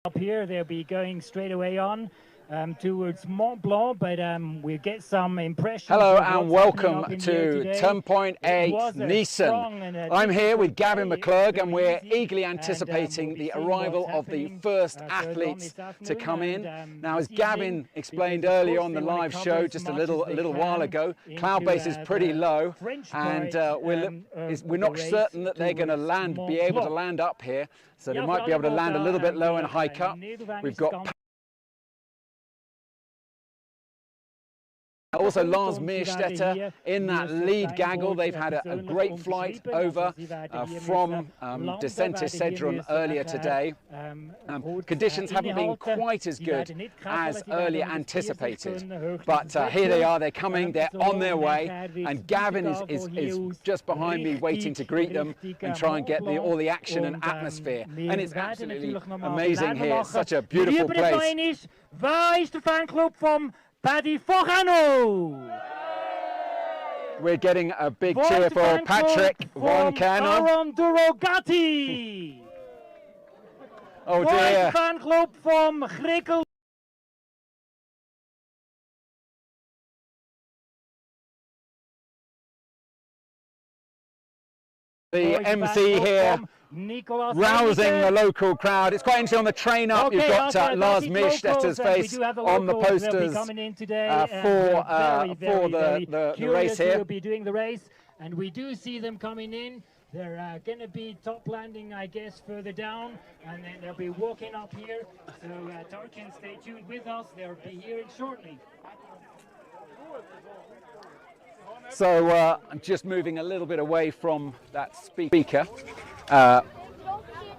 Up here, they'll be going straight away on towards Mont Blanc, but we'll get some impressions. Hello and welcome to Turn Point 8 Niesen. I'm here with Gavin McClurg and we're eagerly anticipating the arrival of the first athletes to come in. Now, as Gavin explained earlier on the live show just a little while ago, cloud base is pretty low, and we're not certain that they're going to be able to land up here, so they might be able to land a little bit low and hike up. We've got also Lars Meerstetter in that lead gaggle. They've had a great flight over from Descente Cedron earlier today. Conditions haven't been quite as good as earlier anticipated, but here they are, they're coming, they're on their way, and Gavin is just behind me waiting to greet them and try and get all the action and atmosphere. And it's absolutely amazing here, such a beautiful place. Waar is de fanclub van Paddy Fogano? We're getting a big cheer for Patrick Von Cannon. Aaron Durogati. Oh dear. Fanclub van Grikkel. The MC here rousing the local crowd. It's quite interesting on the train up. You've got Lars Meerstetter's face on the posters for the race here. Will be doing the race, and we do see them coming in. They're going to be top landing, I guess, further down, and then they'll be walking up here. So Tarkin, stay tuned with us. They'll be here shortly. So I'm just moving a little bit away from that speaker.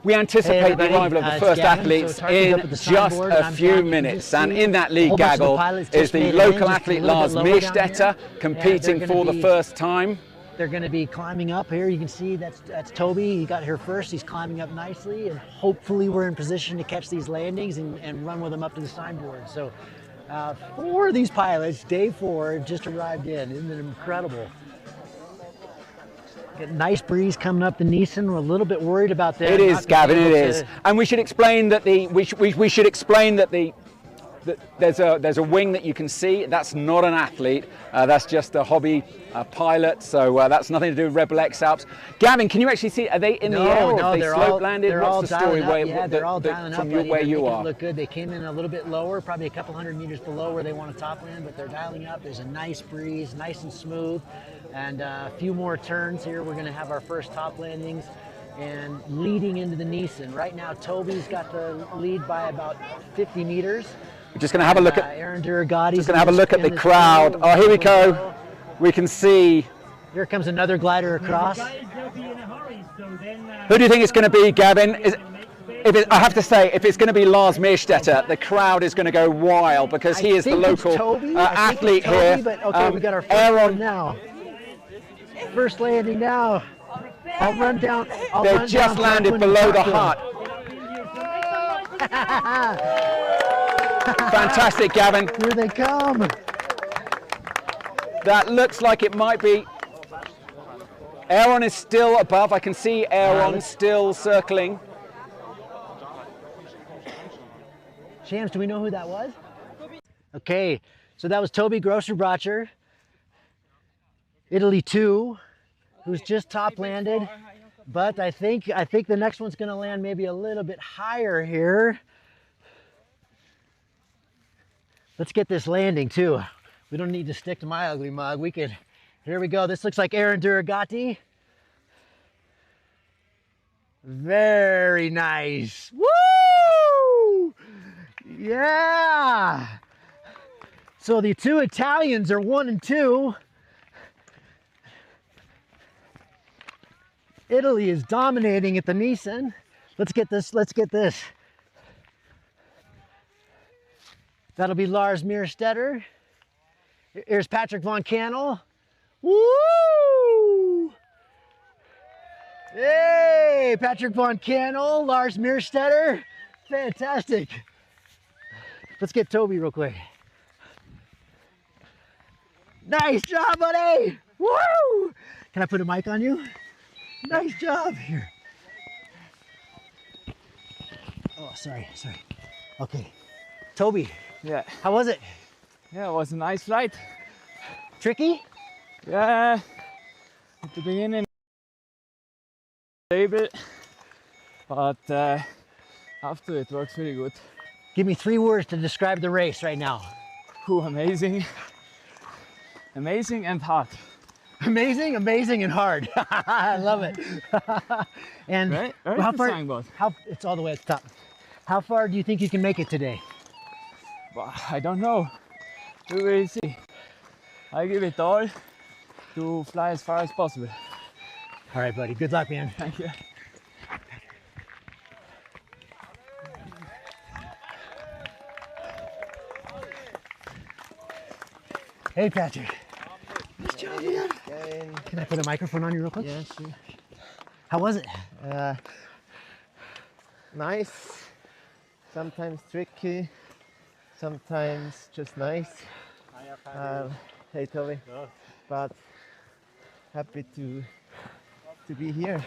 We anticipate the arrival of the first athletes in just a few minutes, and in that lead gaggle is the local athlete Lars Meerstetter competing for the first time. They're going to be climbing up here. You can see that's Toby. He got here first. He's climbing up nicely, and hopefully we're in position to catch these landings and run with them up to the signboard. So 4 of these pilots, day 4, just arrived in. Isn't it incredible? Got a nice breeze coming up the Niesen. We're a little bit worried about that. It is, Gavin, it is. And we should explain that we should explain that there's a wing that you can see. That's not an athlete. That's just a hobby pilot. So that's nothing to do with Red Bull X-Alps. Gavin, can you actually see? Are they in the air, or have they slope landed? What's the story they're all dialing up from where you are? Look good. They came in a little bit lower, probably a couple hundred meters below where they want to top land, but they're dialing up. There's a nice breeze, nice and smooth, and a few more turns here. We're going to have our first top landings. And leading into the Niesen. Right now, Toby's got the lead by about 50 meters. We're just going to have a look at Aaron Durogati. Just going to have a look at the crowd. Oh, here we go. We can see. Here comes another glider across. Who do you think it's going to be, Gavin? I have to say, if it's going to be Lars Meerstetter, the crowd is going to go wild because he is the local athlete here. But okay, we got our first one now. First landing now. I'll run down. They've just landed below the hut. Fantastic, Gavin. Here they come. That looks like it might be. Aaron is still above. I can see Aaron still circling. Shams, do we know who that was? Okay, so that was Toby Grosser-Bracher, Italy 2, who's just top landed. But I think the next one's going to land maybe a little bit higher here. Let's get this landing too. We don't need to stick to my ugly mug. We could, here we go. This looks like Aaron Durogati. Very nice. Woo! Yeah! So the 2 Italians are 1 and 2. Italy is dominating at the Niesen. Let's get this, let's get this. That'll be Lars Meerstetter. Here's Patrick Von Cannon. Woo! Hey, Patrick Von Cannon, Lars Meerstetter. Fantastic. Let's get Toby real quick. Nice job, buddy. Woo! Can I put a mic on you? Nice job here. Oh, sorry. Okay. Toby, Yeah. how was it? Yeah, it was a nice flight. Tricky? Yeah. At the beginning, stable, but after it works really good. Give me 3 words to describe the race right now. Ooh, amazing. Amazing and hard. Amazing, amazing, and hard. I love it. And Right? how The far? signboard. It's all the way at the top. How far do you think you can make it today? Well, I don't know. We will see. I give it all to fly as far as possible. All right, buddy. Good luck, man. Thank you. Hey, Patrick. Nice job, man. Can I put a microphone on you real quick? Yeah, sure. How was it? Nice, sometimes tricky, sometimes just nice. Hey Toby, but happy to be here.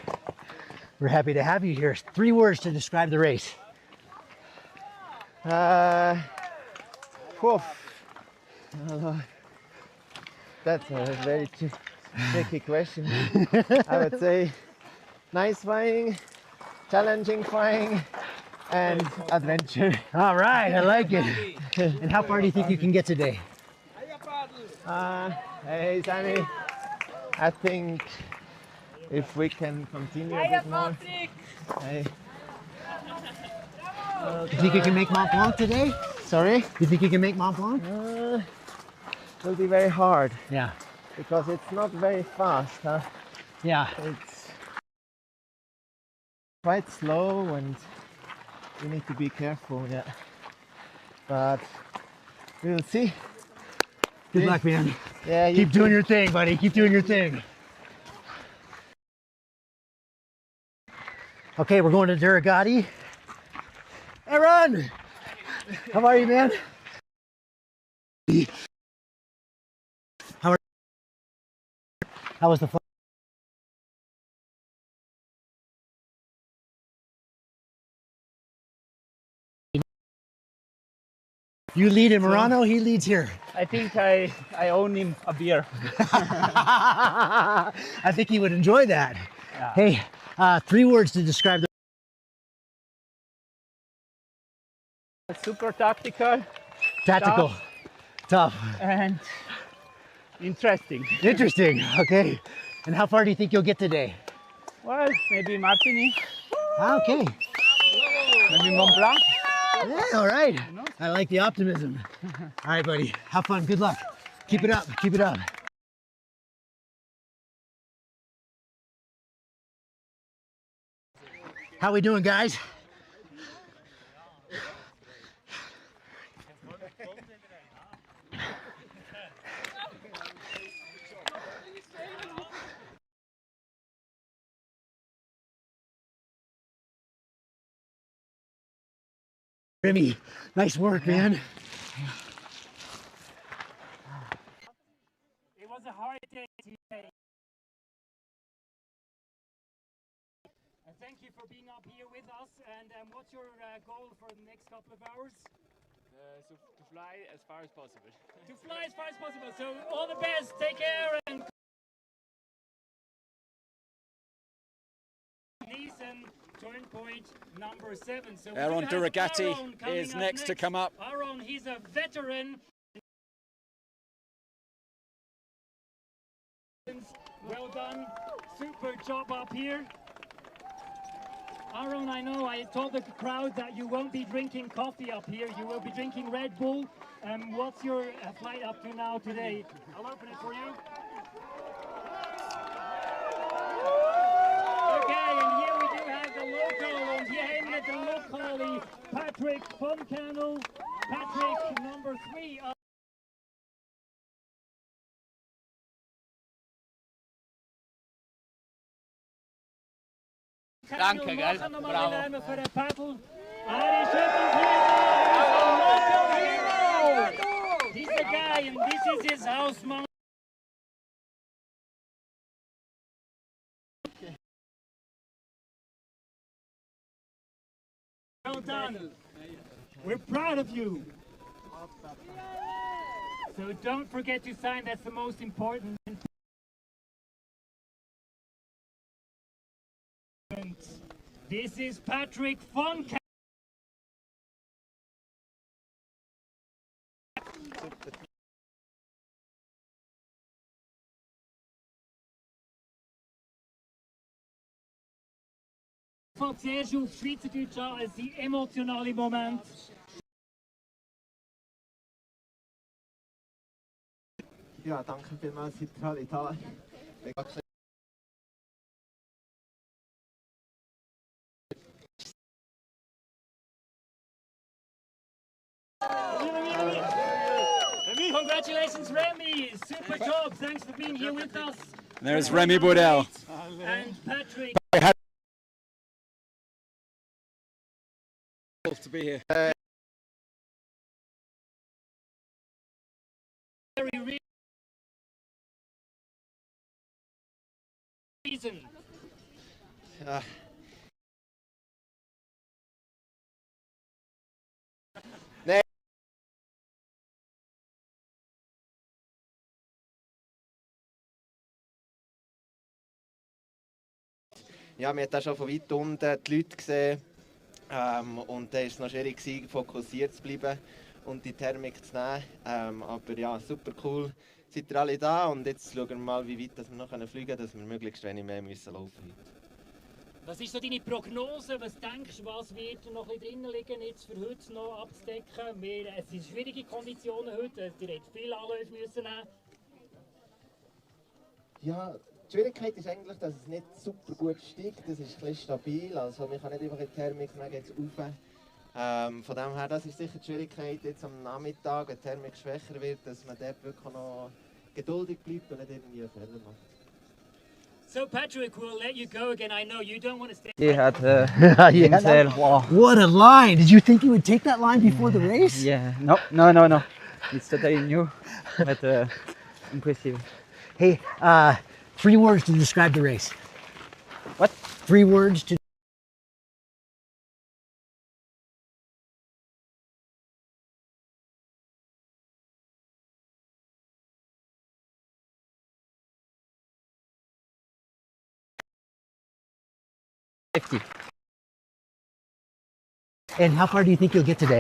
We're happy to have you here. 3 words to describe the race. Whew. That's a very tricky question. I would say nice flying, challenging flying, and adventure. All right, I like it. And how far do you think you can get today? Hey Sammy, I think if we can continue a bit more. Hey. You think you can make Mont Blanc today? Sorry? You think you can make Mont Blanc? Will be very hard Yeah. because it's not very fast. Huh? Yeah. It's quite slow and you need to be careful. Yeah. But we'll see. Good luck, man. Yeah. You Keep doing your thing, buddy. Keep doing your thing. Okay, we're going to Duragati. Aaron! How are you, man? How was the flight? You lead in Murano, he leads here. I think I own him a beer. I think he would enjoy that. Yeah. Hey, 3 words to describe the Super tactical tactical. Tough. and interesting. Interesting. Okay. And how far do you think you'll get today? Well, maybe Martini, Okay. maybe Mont Blanc. Yeah, all right. I like the optimism. All right, buddy. Have fun. Good luck. Keep it up. Keep it up. How we doing, guys? Remy, nice work, man. It was a hard day today. Thank you for being up here with us. And what's your goal for the next couple of hours? So to fly as far as possible. To fly as far as possible. So all the best. Take care. And Niesen, turn point number 7. So Aaron Duragati is next to come up. Aaron, he's a veteran. Well done. Super job up here. Aaron, I know I told the crowd that you won't be drinking coffee up here. You will be drinking Red Bull. What's your flight up to now today? I'll open it for you. Okay, and here we do have the local, and hier hebben we de lokale Patrick van Canel. Patrick, number 3. Danke, gell? Bravo. Voor de paddle. He's the guy, and this is his house, man. Well done. We're proud of you. So don't forget to sign, that's the most important. This is Patrick Funk. Fängt zuerst auf Schweizerdeutsch an, als die emotionale Moment. Ja, danke vielmals, seid ihr alle da. Congratulations, Remy! Super job! Thanks for being here with us. There's Remy Bourdelle. And Patrick. To be here. Very reason. Ja, wir haben auch schon von weit unten die Leute gesehen. Und da war es noch schwierig, fokussiert zu bleiben und die Thermik zu nehmen. Aber ja, super cool. Seid ihr alle da und jetzt schauen wir mal, wie weit wir noch fliegen können, dass wir möglichst wenig mehr müssen laufen müssen. Was ist so deine Prognose? Was denkst du, was wird noch ein bisschen drin liegen, jetzt für heute noch abzudecken? Es sind schwierige Konditionen heute, ihr hättet viele Anläufe müssen nehmen. Ja, die Schwierigkeit ist eigentlich, dass es nicht super gut steigt. Das ist ein bisschen stabil, also man kann nicht einfach in die Thermik, dann geht es rauf. Von dem her, das ist sicher die Schwierigkeit jetzt am Nachmittag, wenn die Thermik schwächer wird, dass man dort wirklich noch geduldig bleibt und nicht irgendwie einen Fehler macht. So Patrick, we'll let you go again. I know you don't want to stay. He had Yeah, wow. What a line! Did you think you would take that line before the race? Yeah, no. It's totally new, but impressive. Hey, 3 words to describe the race. What? 3 words to. Safety. And how far do you think you'll get today?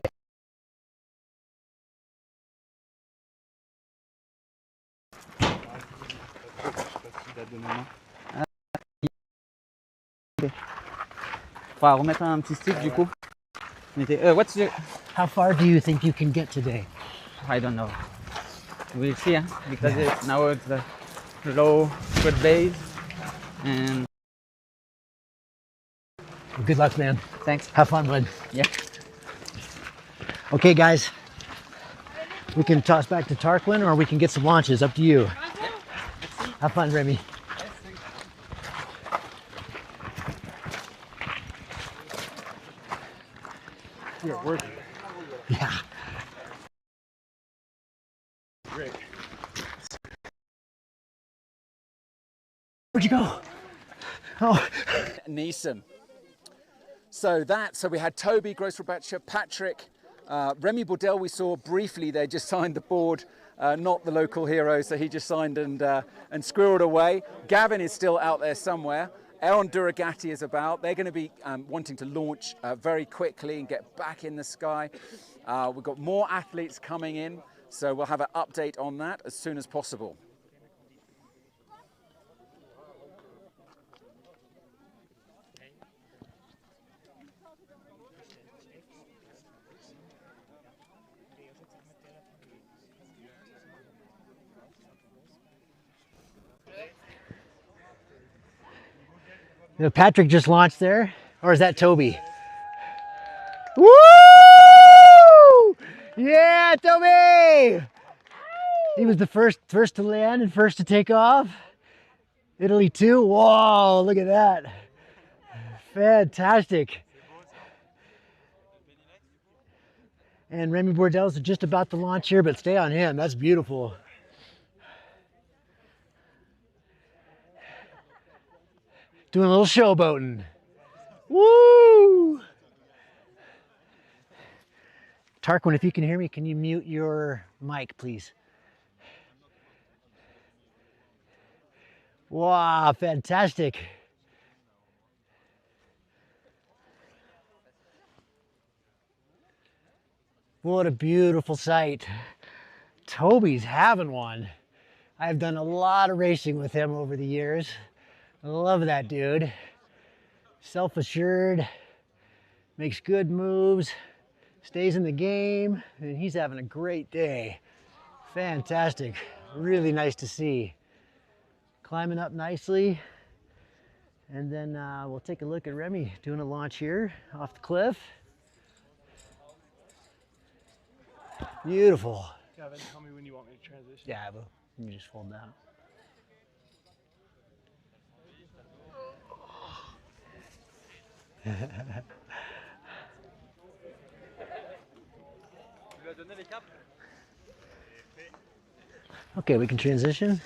Faut remettre un petit stick du coup. What's the? How far do you think you can get today? I don't know. We'll see, huh? Because now it's the low foot base and. Good luck, man. Thanks. Have fun, bud. Yeah. Okay, guys. We can toss back to Tarquin or we can get some launches. Up to you. Have fun, Remy. You're working. Yeah. Great. Where'd you go? Oh. Niesen. So we had Toby Grossrobatcher, Patrick, Remy Bourdelle we saw briefly. They just signed the board, not the local hero, so he just signed and squirreled away. Gavin is still out there somewhere. Aaron Duragati is about. They're going to be wanting to launch very quickly and get back in the sky. We've got more athletes coming in, so we'll have an update on that as soon as possible. You know, Patrick just launched there, or is that Toby? Woo! Yeah, Toby! He was the first to land and first to take off. Italy too. Whoa, look at that. Fantastic. And Remy Bourdelle's just about to launch here, but stay on him. That's beautiful. Doing a little showboating. Woo! Tarquin, if you can hear me, can you mute your mic, please? Wow, fantastic. What a beautiful sight. Toby's having one. I've done a lot of racing with him over the years. I love that dude. Self-assured, makes good moves, stays in the game, and he's having a great day. Fantastic. Really nice to see. Climbing up nicely. And then we'll take a look at Remy doing a launch here off the cliff. Beautiful. Gavin, tell me when you want me to transition. Yeah, I will. You just fold down. Okay, we can transition.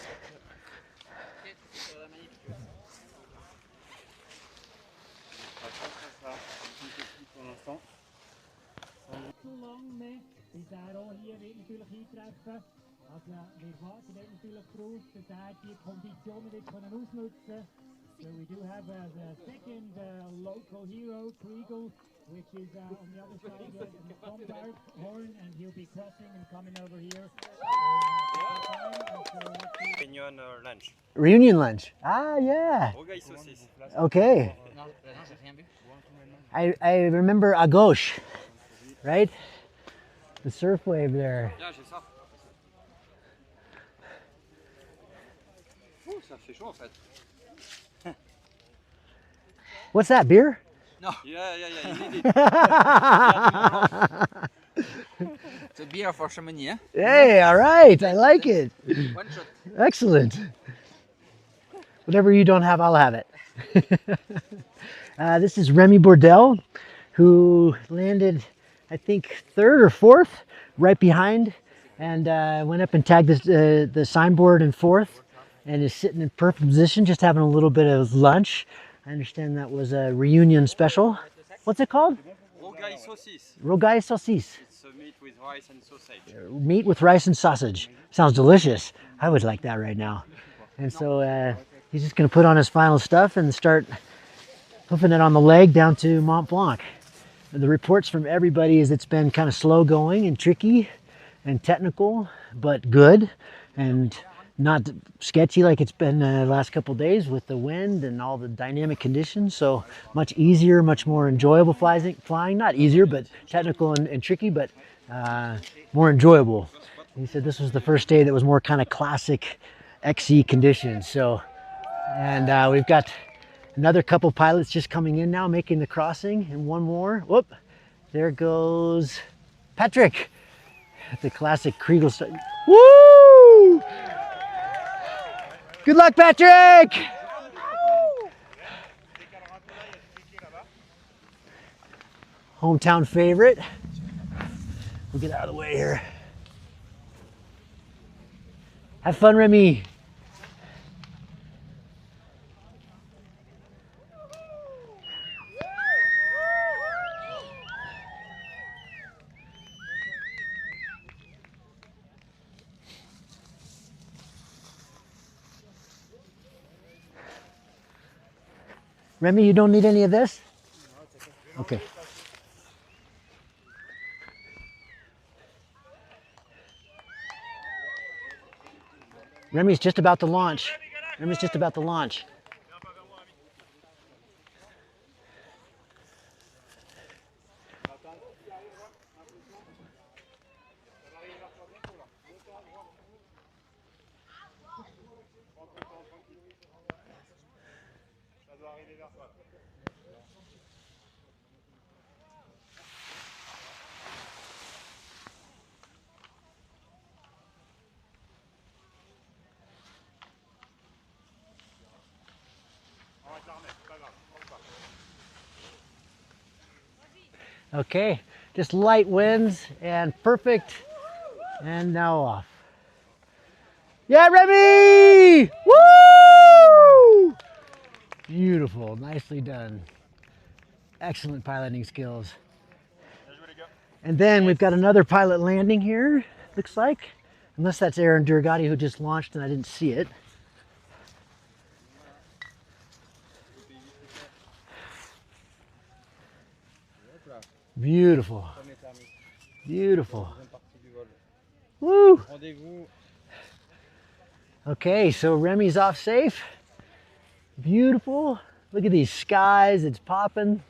Bis er auch hier wird natürlich eintreffen. Also wir warten natürlich darauf, dass er die Konditionen wird können ausnutzen. So we do have the second local hero, Kriegel, which is on the other side of the Bombard horn, and he'll be crossing and coming over here. Reunion lunch. Reunion lunch. Ah, yeah. Okay. I remember à gauche, right? The surf wave there. Yeah, j'ai ça. Oh, ça fait chaud en fait. What's that, beer? No. Yeah, you need it. It's a beer for Chamonix, eh? Hey, all right, I like it. One shot. Excellent. Whatever you don't have, I'll have it. This is Remy Bourdelle, who landed, I think, 3rd or 4th, right behind, and went up and tagged the signboard in 4th, and is sitting in perfect position, just having a little bit of lunch. I understand that was a reunion special. What's it called? Rogaille saucisse. Rogaille saucisse. It's meat with rice and sausage. Meat with rice and sausage. Sounds delicious. I would like that right now. And so he's just going to put on his final stuff and start hoofing it on the leg down to Mont Blanc. The reports from everybody is it's been kind of slow going and tricky and technical, but good and not sketchy like it's been the last couple days with the wind and all the dynamic conditions. So much easier, much more enjoyable flying. Not easier, but technical and tricky, but more enjoyable. He said this was the first day that was more kind of classic XC conditions. So, and we've got another couple pilots just coming in now, making the crossing, and one more. Whoop, there goes Patrick. The classic Kriegel style. Woo! Good luck, Patrick! Hometown favorite. We'll get out of the way here. Have fun, Remy. Remy, you don't need any of this? Okay. Remy's just about to launch. Remy's just about to launch. Okay, just light winds and perfect, and now off. Yeah, Remy! Woo! Beautiful, nicely done. Excellent piloting skills. And then we've got another pilot landing here, looks like. Unless that's Aaron Durgatti who just launched and I didn't see it. Beautiful. Beautiful. Woo! Okay, so Remy's off safe. Beautiful. Look at these skies, it's popping.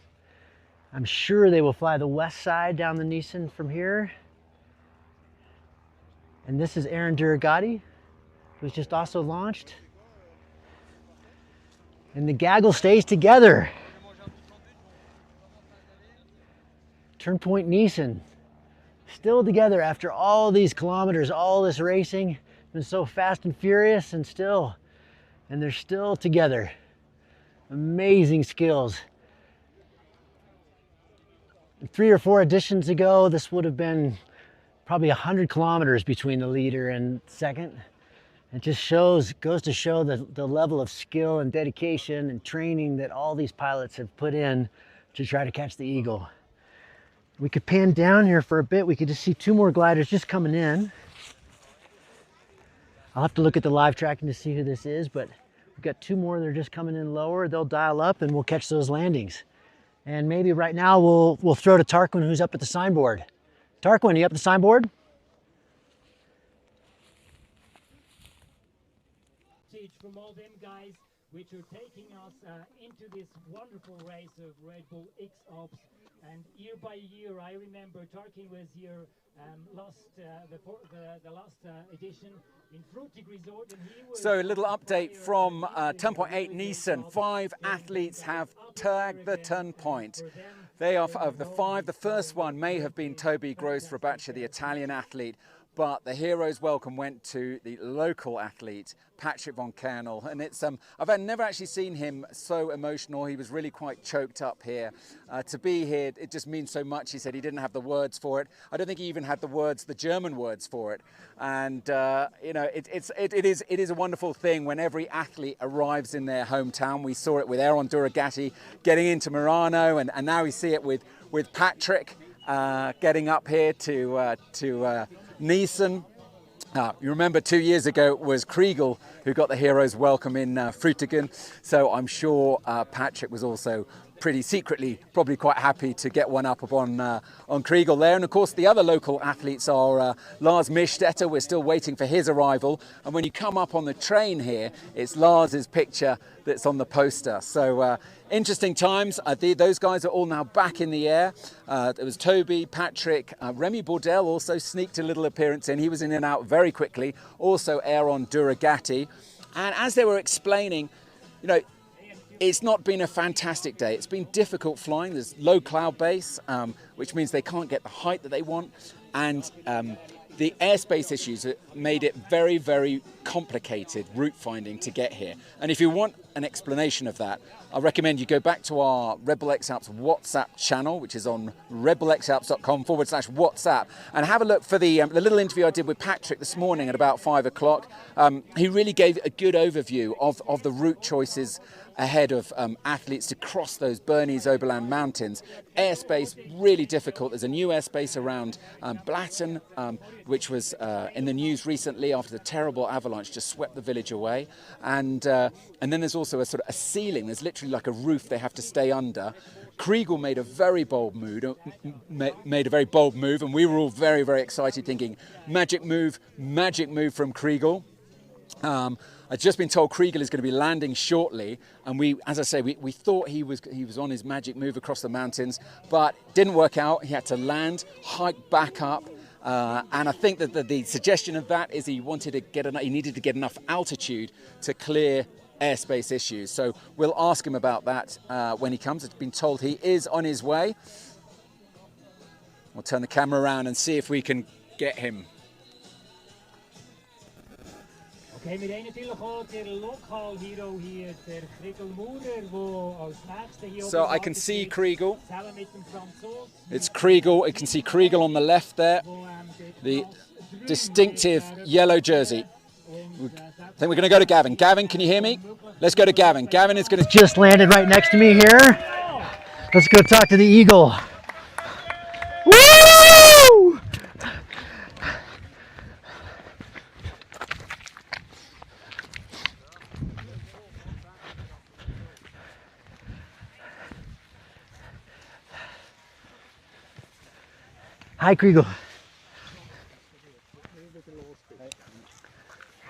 I'm sure they will fly the west side down the Niesen from here. And this is Aaron Durgatti, who's just also launched. And the gaggle stays together. Turn Point Niesen, still together after all these kilometers, all this racing. Been so fast and furious and they're still together. Amazing skills. 3 or 4 editions ago, this would have been probably 100 kilometers between the leader and second. It just goes to show the level of skill and dedication and training that all these pilots have put in to try to catch the eagle. We could pan down here for a bit. We could just see 2 more gliders just coming in. I'll have to look at the live tracking to see who this is, but we've got 2 more that are just coming in lower. They'll dial up and we'll catch those landings. And maybe right now we'll throw to Tarquin, who's up at the signboard. Tarquin, you up at the signboard? From all them guys which are taking us into this wonderful race of Red Bull X-Alps. And year by year, I remember Tarquin was here the last edition in Frutig Resort. And he was so a little update from Turn Point 8 Niesen. 5 athletes have tagged the turn point. They are of the 5. The first one may have been Toby Gross-Rabaccia, the Italian athlete. But the hero's welcome went to the local athlete, Patrick von Kernel. And it's I've never actually seen him so emotional. He was really quite choked up here. To be here, it just means so much. He said he didn't have the words for it. I don't think he even had the German words for it. And you know, it is a wonderful thing when every athlete arrives in their hometown. We saw it with Aaron Durgatti getting into Murano, and now we see it with Patrick getting up here to Niesen. You remember 2 years ago it was Kriegel who got the hero's welcome in Frutigen, so I'm sure Patrick was also pretty secretly probably quite happy to get one up on Kriegel there. And of course the other local athletes are Lars Mischstetter. We're still waiting for his arrival, and when you come up on the train here, it's Lars's picture that's on the poster. So interesting times. Those guys are all now back in the air. There was Toby, Patrick, Remy Bordel also sneaked a little appearance in. He was in and out very quickly. Also Aaron Durgatti. And as they were explaining, you know, it's not been a fantastic day. It's been difficult flying. There's low cloud base, which means they can't get the height that they want. And the airspace issues made it very, very complicated route finding to get here. And if you want an explanation of that, I recommend you go back to our Red Bull X-Alps WhatsApp channel, which is on redbullxalps.com/WhatsApp, and have a look for the little interview I did with Patrick this morning at about 5 o'clock. He really gave a good overview of the route choices ahead of athletes to cross those Bernese Oberland mountains. Airspace really difficult. There's a new airspace around Blatten, which was in the news recently after the terrible avalanche just swept the village away. And then there's also a sort of a ceiling. There's literally like a roof they have to stay under. Kriegel made a very bold move, and we were all very, very excited, thinking magic move from Kriegel. I've just been told Kriegel is going to be landing shortly, and as I say, we thought he was on his magic move across the mountains, but didn't work out. He had to land, hike back up, and I think that the suggestion of that is he needed to get enough altitude to clear airspace issues. So we'll ask him about that when he comes. I've been told he is on his way. We'll turn the camera around and see if we can get him. Okay, wir haben natürlich auch der Lokal-Hero hier, der Kriegel Maurer, wo als nächster hier So I can see Kriegel. zusammen mit dem Franzosen. It's Kriegel. You can see Kriegel on the left there, the distinctive yellow jersey. I think we're going to go to Gavin. Gavin, can you hear me? Let's go to Gavin. Gavin is going to Just landed right next to me here. Let's go talk to the eagle. Woo! Hi, Kriegel.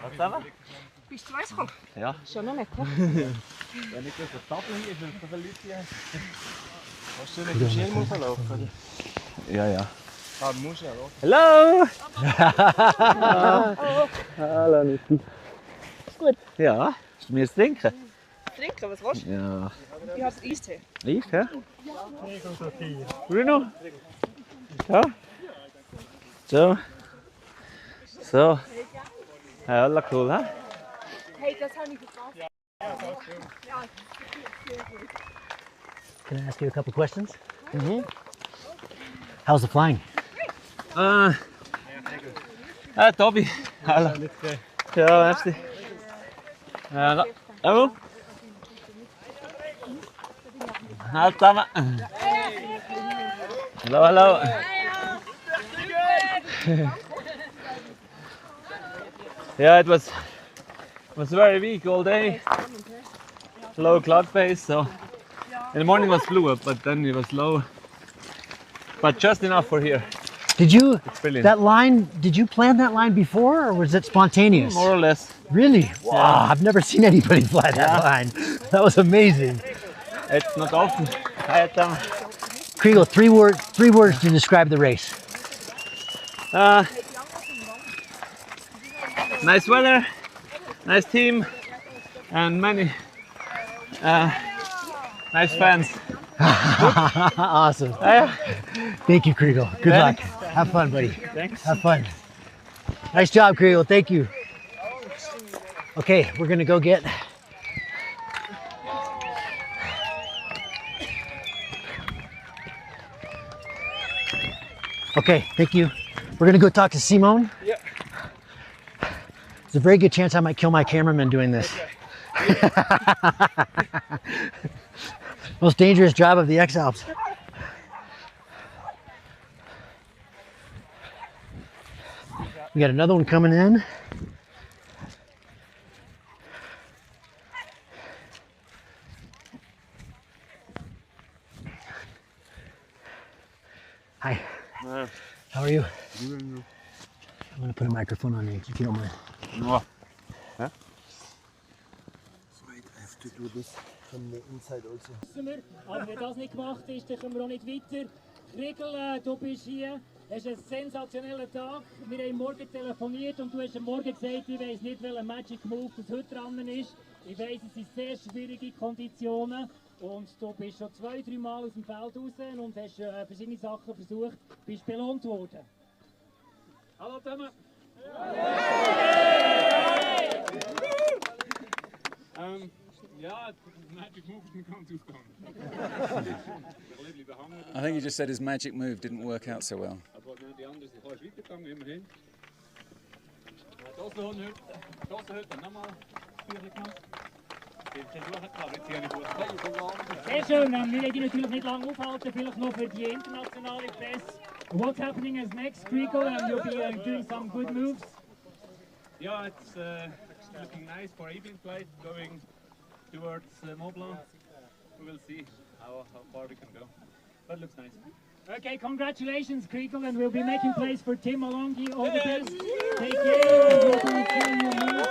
Was haben wir? Bist du weiss gekommen? Ja. Schon noch nicht, hä? Ja, nicht, dass der Tablet hier ist, weil so viele Leute hier haben. Kannst du nicht mit dem Schirm hochlaufen? Ja, ja. Ah, du musst ja, oder? Hallo! Hallo, Niesen. Ist gut. Ja, hast du mir das trinken? Trinken, was willst du? Ja. Ich habe Eistee. Ich, ja? Bruno? Ja? So. So. Ja, alla cool, hä? Hey, das habe ich gefragt. Can I ask you a couple questions? How's the flying? Tobi. Hallo. Ja, merci. Hallo. Hallo. Hallo zusammen. Hallo, hallo. Yeah, it was very weak all day. Low cloud pace, so in the morning was flew up, but then it was low. But just enough for here. Did you, brilliant. that line, did you plan that line before or was it spontaneous? More or less. Really? Wow, I've never seen anybody fly that line. That was amazing. It's not often. Hi, Tom. Kriegel, three words to describe the race. Nice weather, nice team, and many nice fans. Awesome. Thank you, Kriegel. Good luck. Have fun, buddy. Thanks. Have fun. Nice job, Kriegel. Thank you. Okay, we're gonna go get. Okay, thank you. We're gonna go talk to Simone. Yeah. There's a very good chance I might kill my cameraman doing this. Most dangerous job of the X-Alps. We got another one coming in. Hi. How are you? I'm gonna put a microphone on you if you don't mind. No. Huh? Wait, I have to do this from the inside also. Aber wenn das nicht gemacht ist, dann kommen wir auch nicht weiter. Kriegel, du bist hier. Es ist ein sensationeller Tag. Wir haben morgen telefoniert und du hast am Morgen gesagt, ich weiss nicht, welcher Magic Move das heute dran ist. Ich weiss, es sind sehr schwierige Konditionen und du bist schon 2-3 Mal aus dem Feld raus und hast verschiedene Sachen versucht, bist belohnt worden. Hallo zusammen! Ja, magic move didn't come too strong. I think he just said his magic move didn't work out so well. Aber die anderen sind weitergegangen, immerhin. Das heute nochmal schwierig gemacht. Sehr schön, wir werden dich natürlich nicht lange aufhalten, vielleicht noch für die internationale Presse. What's happening as next, Kriegel? You'll be doing some good moves. Yeah, it's looking nice for evening flight, going towards Mont Blanc. We will see how far we can go, but it looks nice. Okay, congratulations, Kriegel, and we'll be making place for Tim Alongi. All the best. Take care. And we'll be seeing you move.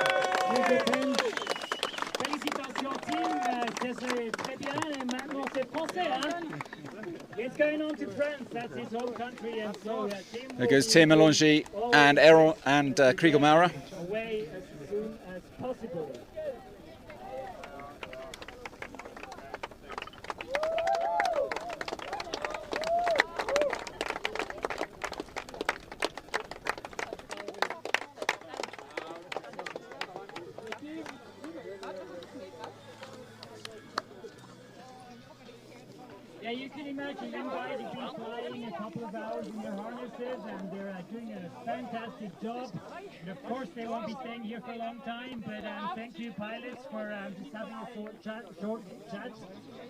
Félicitations, Tim. C'est très bien. Et maintenant, c'est français, hein? It's going on to France. That's his home country, and so Tim. There goes Tim Alongi and Errol and Kriegel Maurer. Away as soon as possible. Yeah, you can imagine them guys have been flying a couple of hours in their harnesses and they're doing a fantastic job. And of course they won't be staying here for a long time, but thank you pilots for just having a short chat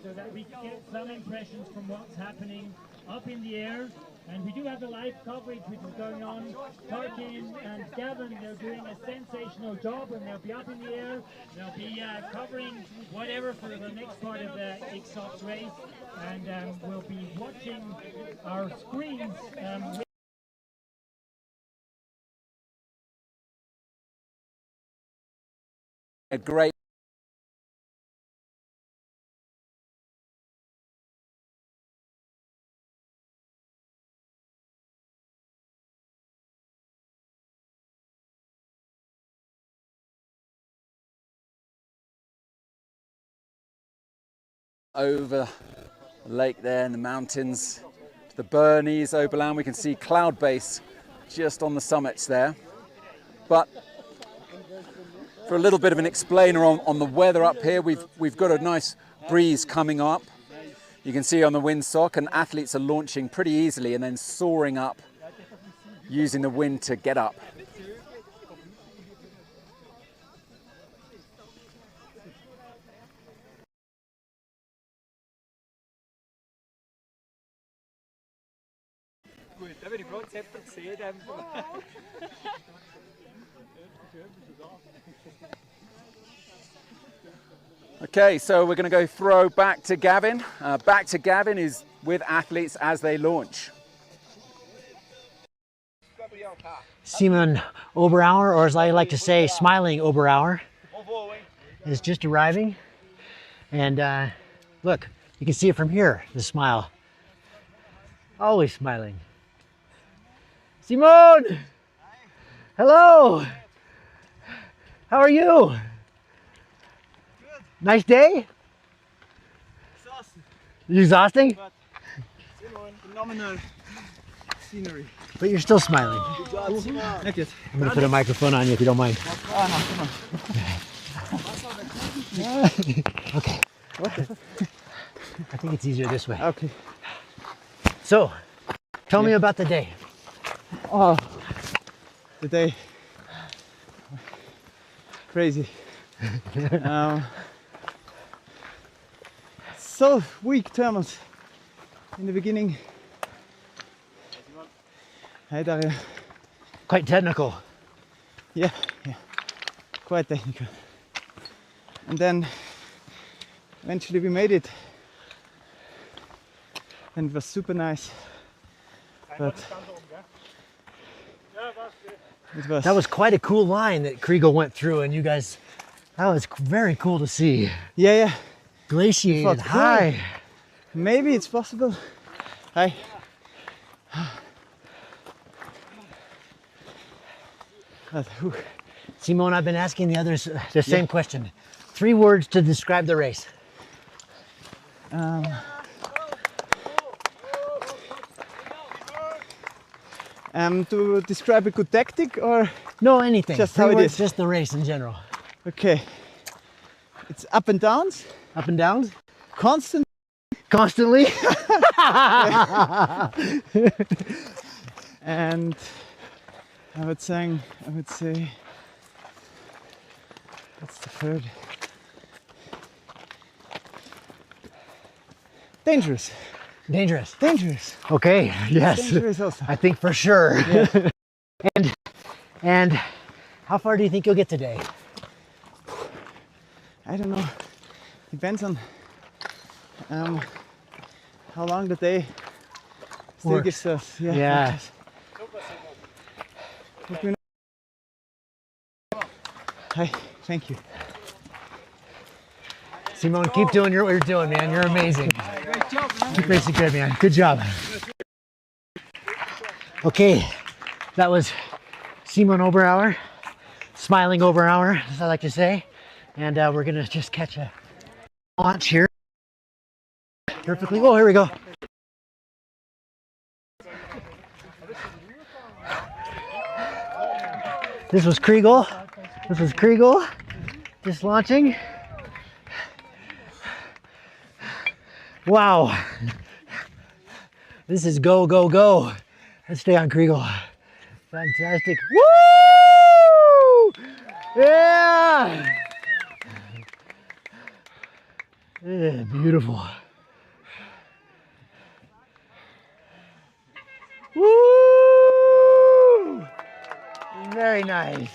so that we can get some impressions from what's happening up in the air. And we do have the live coverage which is going on. Tarkin and Gavin, they're doing a sensational job and they'll be up in the air. They'll be covering whatever for the next part of the X-Alps race. And we'll be watching our screens a great over the lake there in the mountains to the Bernese Oberland. We can see cloud base just on the summits there. But for a little bit of an explainer on the weather up here, we've got a nice breeze coming up. You can see on the windsock, and athletes are launching pretty easily and then soaring up using the wind to get up. Okay, so we're going to go throw back to Gavin. Back to Gavin is with athletes as they launch. Simon Oberauer, or as I like to say, Smiling Oberauer, is just arriving. And look, you can see it from here, the smile. Always smiling. Simone! Hello! How are you? Good. Nice day? Exhausting. Exhausting? But, phenomenal scenery. But you're still smiling. Not yet. I'm going to put a microphone on you if you don't mind. Okay. I think it's easier this way. Okay. So, tell me about the day. Oh, the day. Crazy. So weak thermals in the beginning. Hi Daria. Quite technical. Yeah, quite technical. And then eventually we made it. And it was super nice. But that was quite a cool line that Kriegel went through, and you guys, that was very cool to see. Yeah. Glaciated high. Maybe it's possible. Hi. Simone, I've been asking the others the same question. 3 words to describe the race. To describe a good tactic, or no, anything. Just 3 how it words, is. just the race in general. Okay. It's up and downs. Up and downs. Constantly. And I would say, what's the third? Dangerous. Okay. Yes. Dangerous also. I think for sure. Yeah. And how far do you think you'll get today? I don't know. Depends on how long the day still Works. gives us. Yeah. Hi, thank you. Simone, keep doing what you're doing, man. You're amazing. Great job, man. Keep racing good, man. Good job. Okay, that was Simon Oberauer, Smiling Oberauer, as I like to say. And we're gonna just catch a launch here. Perfectly. Oh, here we go. This was Kriegel. Just launching. Wow. This is go, go, go. Let's stay on Kriegel. Fantastic. Woo! Yeah! Yeah, beautiful. Woo! Very nice.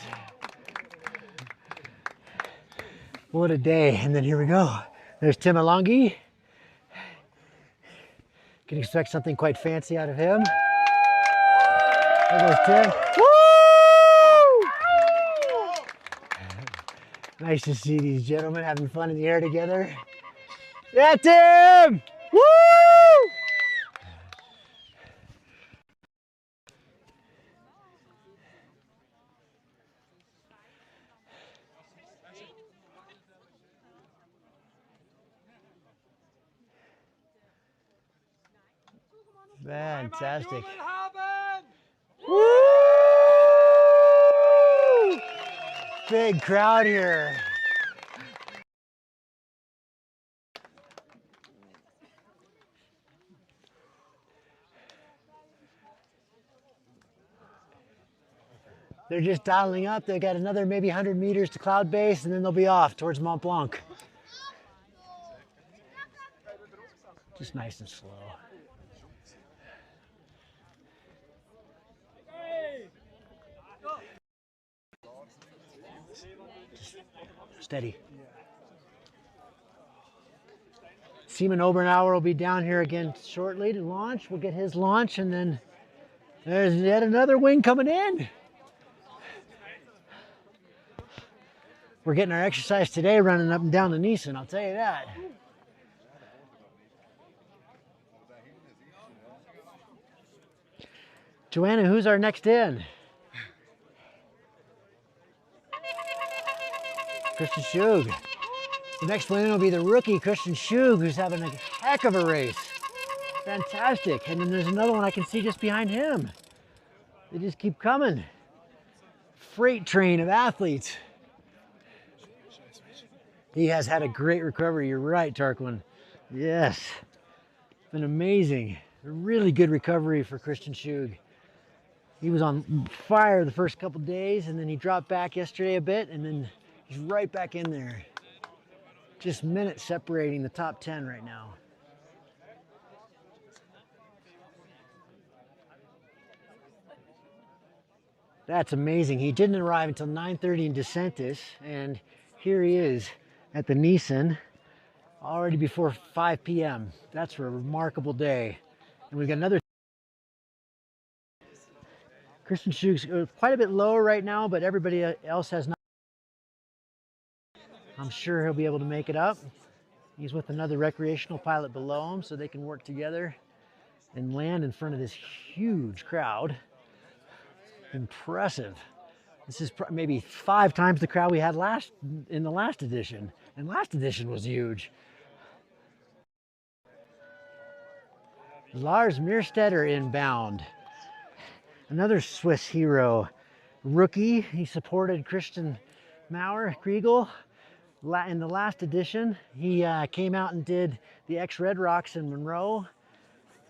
What a day. And then here we go. There's Tim Alongi. Can expect something quite fancy out of him. There goes Tim. Woo! Nice to see these gentlemen having fun in the air together. Yeah, Tim! Woo! Fantastic. Woo! Big crowd here. They're just dialing up. They got another maybe 100 meters to cloud base, and then they'll be off towards Mont Blanc. Just nice and slow. Just steady. Simon Oberauer will be down here again shortly to launch. We'll get his launch, and then there's yet another wing coming in. We're getting our exercise today running up and down the Niesen, I'll tell you that. Joanna, who's our next in? Christian Schug. The next one in will be the rookie, Christian Schug, who's having a heck of a race. Fantastic. And then there's another one I can see just behind him. They just keep coming. Freight train of athletes. He has had a great recovery. You're right, Tarquin. Yes. It's been amazing. A really good recovery for Christian Schug. He was on fire the first couple days, and then he dropped back yesterday a bit, and then he's right back in there. Just minutes separating the top 10 right now. That's amazing. He didn't arrive until 9:30 in DeSantis, and here he is at the Niesen already before 5 p.m. That's a remarkable day. And we've got another. Christian Schug's quite a bit lower right now, but everybody else has not. I'm sure he'll be able to make it up. He's with another recreational pilot below him, so they can work together and land in front of this huge crowd. Impressive. This is maybe 5 times the crowd we had in the last edition. And last edition was huge. Lars Mierstetter inbound. Another Swiss hero. Rookie. He supported Christian Kriegel in the last edition. He came out and did the X-Red Rocks in Monroe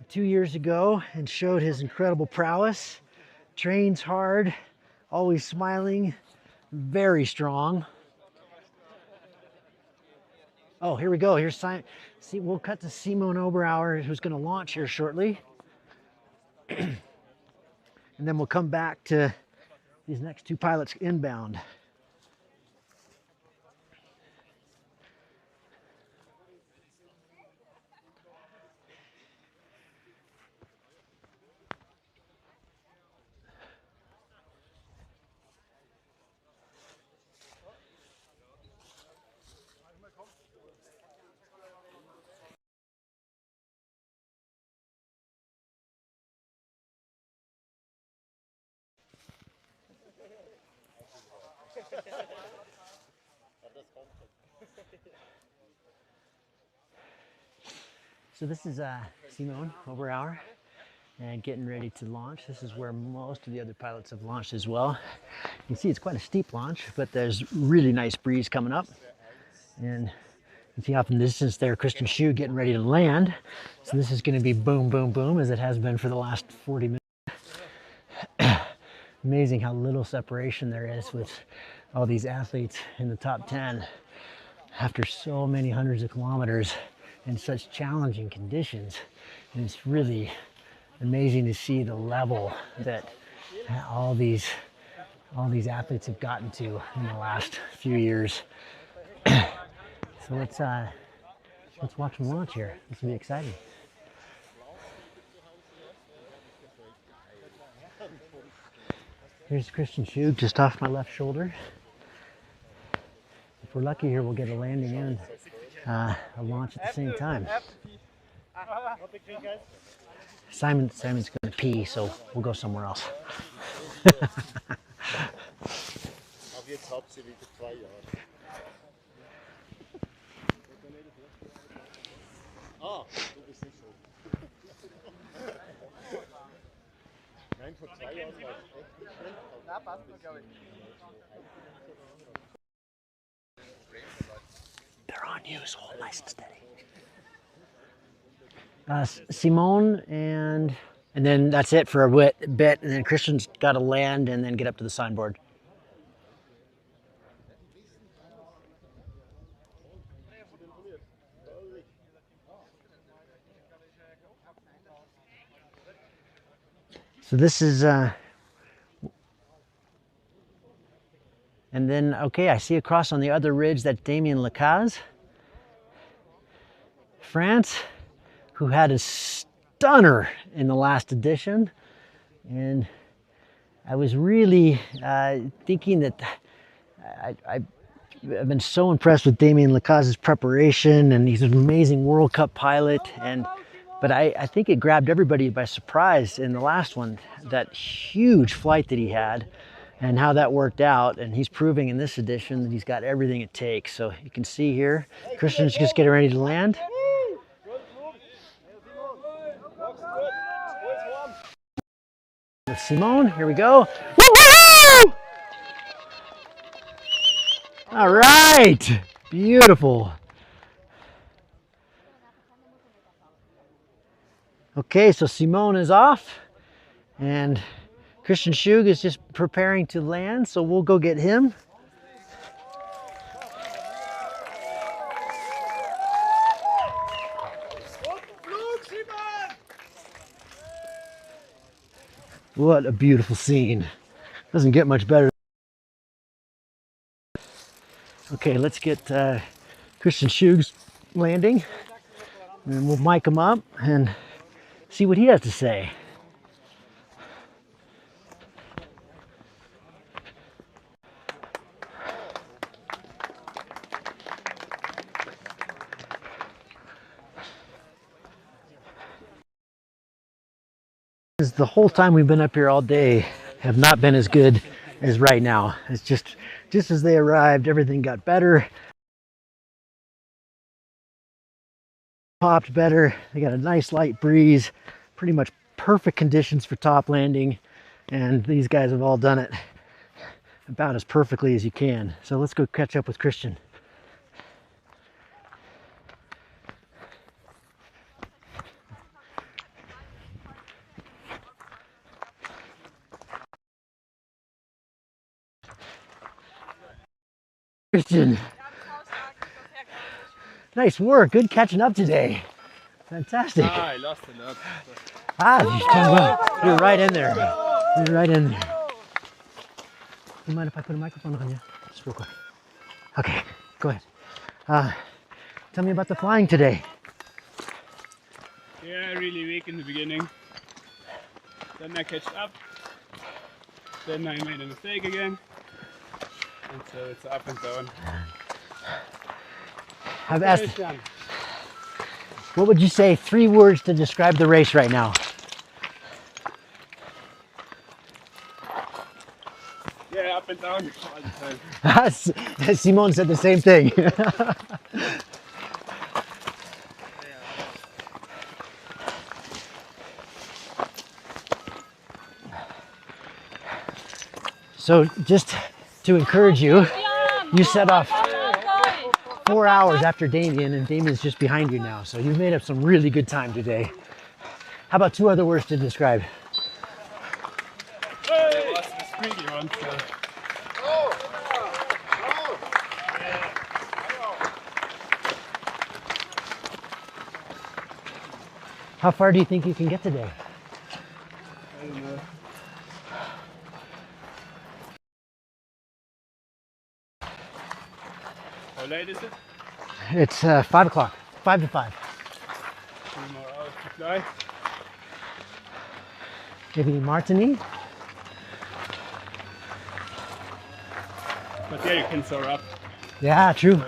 2 years ago and showed his incredible prowess. Trains hard, always smiling, very strong. Oh, here we go. Here's Simon. See, we'll cut to Simon Oberauer, who's going to launch here shortly. And then we'll come back to these next 2 pilots inbound. So this is Simon Oberauer and getting ready to launch. This is where most of the other pilots have launched as well. You can see it's quite a steep launch, but there's really nice breeze coming up. And you can see off in the distance there, Christian Schug getting ready to land. So this is going to be boom, boom, boom, as it has been for the last 40 minutes. Amazing how little separation there is with all these athletes in the top 10 after so many hundreds of kilometers in such challenging conditions. And it's really amazing to see the level that all these athletes have gotten to in the last few years. So let's watch them launch here. This will be exciting. Here's Christian Schug just off my left shoulder. we're lucky here, we'll get a landing and a launch at the same time. Simon's going to pee, so we'll go somewhere else. They're on you, so hold nice and steady. Simone and then that's it for a bit, and then Christian's got to land and then get up to the signboard. So this is, and then, okay, I see across on the other ridge that's Damien Lacaze, France, who had a stunner in the last edition. And I was really thinking that I've been so impressed with Damien Lacaze's preparation, and he's an amazing World Cup pilot. But I think it grabbed everybody by surprise in the last one, that huge flight that he had and how that worked out. And he's proving in this edition that he's got everything it takes. So you can see here, Christian's just getting ready to land. With Simone, here we go. Woo-hoo! All right, beautiful. Okay, so Simone is off, and Christian Schug is just preparing to land, so we'll go get him. What a beautiful scene. Doesn't get much better. Okay, let's get Christian Schug's landing, and we'll mic him up and see what he has to say. The whole time we've been up here all day have not been as good as right now. It's just as they arrived, everything got better. Popped better. They got a nice light breeze, pretty much perfect conditions for top landing, and these guys have all done it about as perfectly as you can. So let's go catch up with Christian. Christian, nice work. Good catching up today. Fantastic. Ah, I lost a lot. You're right in there. You're right in there. You mind if I put a microphone on you? Just real quick. Okay, go ahead. Tell me about the flying today. Yeah, really weak in the beginning. Then I catch up. Then I made a mistake again. And so it's up and down. I've asked, what would you say 3 words to describe the race right now? Yeah, up and down all the time. Simone said the same thing. So just to encourage you, you set off 4 hours after Damien, and Damien's just behind you now. So you've made up some really good time today. How about 2 other words to describe? Hey, that's the squeaky one. So. How far do you think you can get today? I don't know. How late is it? It's 5 o'clock, 5 to 5. 2 more hours to fly. Maybe Martini? But yeah, you can soar up. Yeah, true.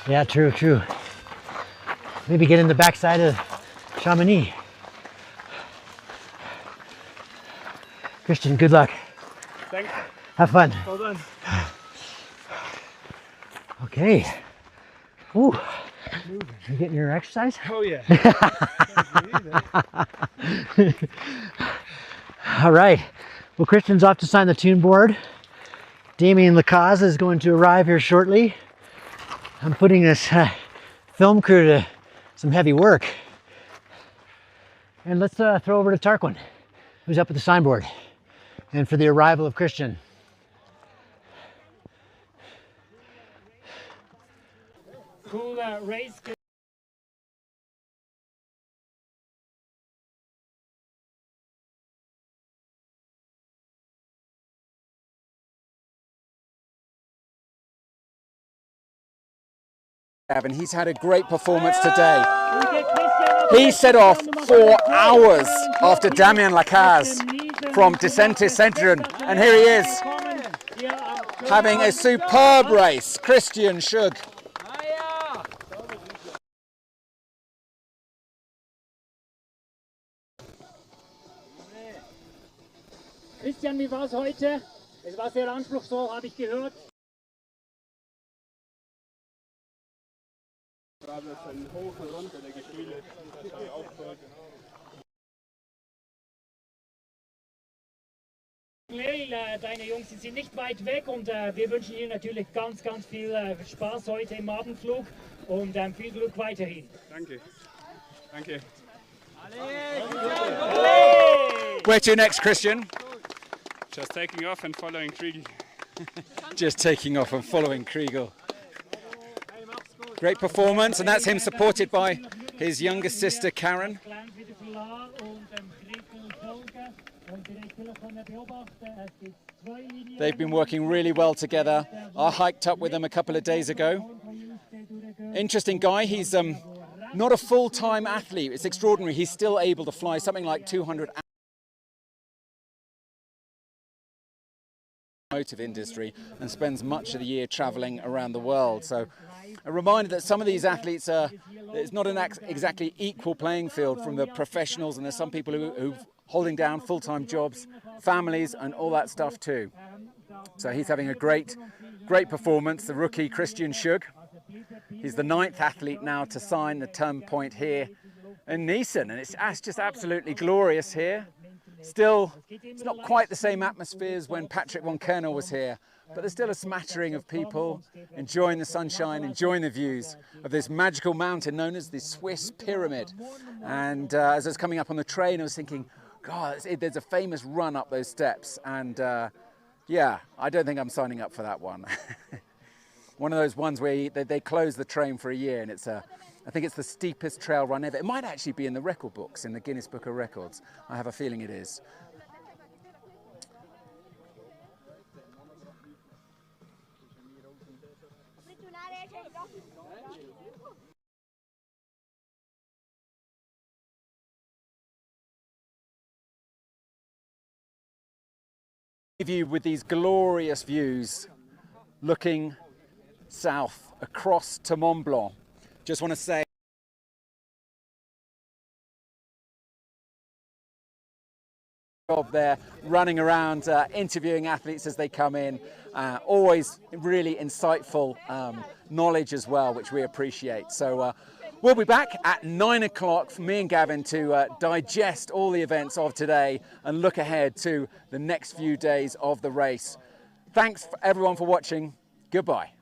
Yeah, true, true. Maybe get in the backside of Chamonix. Christian, good luck. Thanks. Have fun. Well done. Okay. Ooh. You getting your exercise? Oh yeah. All right. Well, Christian's off to sign the tune board. Damien Lacaze is going to arrive here shortly. I'm putting this film crew to some heavy work. And let's throw over to Tarquin, who's up at the signboard, and for the arrival of Christian. Cool race. And he's had a great performance today. He set off 4 hours after Damien Lacaze from Descentes Centurion, and here he is having a superb race. Christian Schug. Christian, wie war es heute? Es war sehr anspruchsvoll, habe ich gehört. Deine Jungs sind nicht weit weg und wir wünschen Ihnen natürlich ganz, ganz viel Spaß heute im Abendflug und viel Glück weiterhin. Danke. Danke. Where to next, Christian? Just taking off and following Kriegel. Just taking off and following Kriegel. Great performance, and that's him supported by his younger sister Karen. They've been working really well together. I hiked up with them a couple of days ago. Interesting guy. He's not a full-time athlete. It's extraordinary. He's still able to fly something like 200 automotive industry and spends much of the year traveling around the world. So a reminder that some of these athletes it's not an exactly equal playing field from the professionals, and there's some people who holding down full-time jobs, families and all that stuff too. So he's having a great performance, the rookie Christian Schug. He's the 9th athlete now to sign the turn point here in Niesen, and it's just absolutely glorious here. Still, it's not quite the same atmosphere as when Patrick von Kernel was here, but there's still a smattering of people enjoying the sunshine, enjoying the views of this magical mountain known as the Swiss Pyramid. And as I was coming up on the train, I was thinking, God, there's a famous run up those steps, and yeah, I don't think I'm signing up for that one. One of those ones where they close the train for a year, and I think it's the steepest trail run ever. It might actually be in the record books, in the Guinness Book of Records. I have a feeling it is. You with these glorious views looking south across to Mont Blanc. Just want to say there running around interviewing athletes as they come in, always really insightful knowledge as well, which we appreciate. So we'll be back at 9 o'clock for me and Gavin to digest all the events of today and look ahead to the next few days of the race. Thanks everyone for watching. Goodbye.